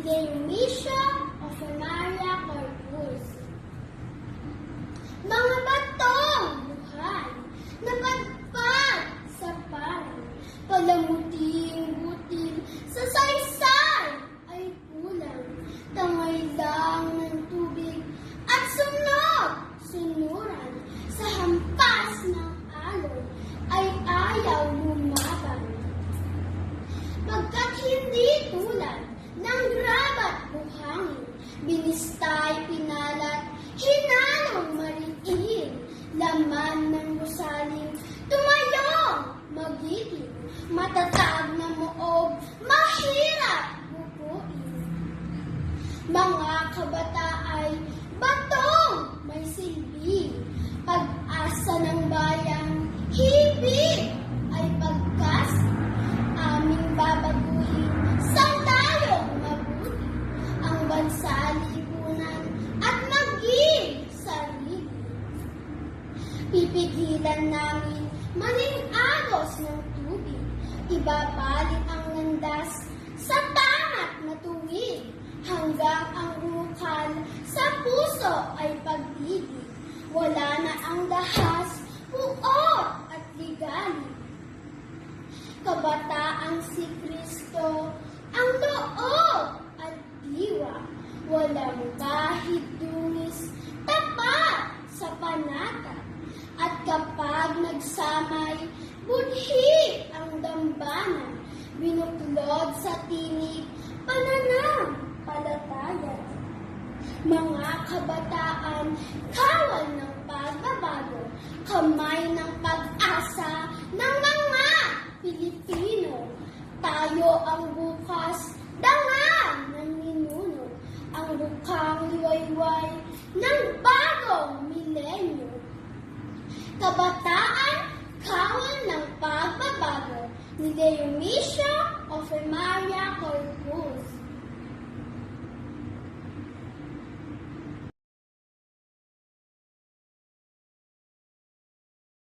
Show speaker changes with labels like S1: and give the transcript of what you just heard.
S1: Dionisio of Maria Corpus. Mga batong buhay na padpad sa parang palamuting butil sa saysay ay kulang. Tangay lang ng tubig at sunog-sunuran sa hampas ng alon ay ayaw lumaban. Pagkat hindi tulad ng grabat buhangin, binistay, pinalat, hinanong mariin, laman ng gusaling, tumayong magiting, matatag na moob, mahirap bukuin. Mga kabata ay batong may silbi, pag-asa ng bayan, hibig ay pagkasa, aming babaguhin, sang tayong mabuti, ang bansa lipunan at maging sarili. Pipigilan namin maning agos ng tubig, ibabalik ang landas sa tamat na tuwid, hanggang ang ukal sa puso ay pag-ibig. Wala na ang dahas, puot at ligali. Kabataan si Kristo, ang loob at diwa, walang kahit dungis, tapat sa panata. At kapag nagsamay, budhi ang dambana, binuklod sa tinig, pananampalataya. Mga kabataan, kawal ng pagbabago, kamay ng pag-asa ng mga Pilipino. Tayo ang bukas, dangan ng ninuno, ang bukang liwayway ng bagong milenyo. Kabataan, kawal ng pagbabago ni Dionisio of Maria Corpus.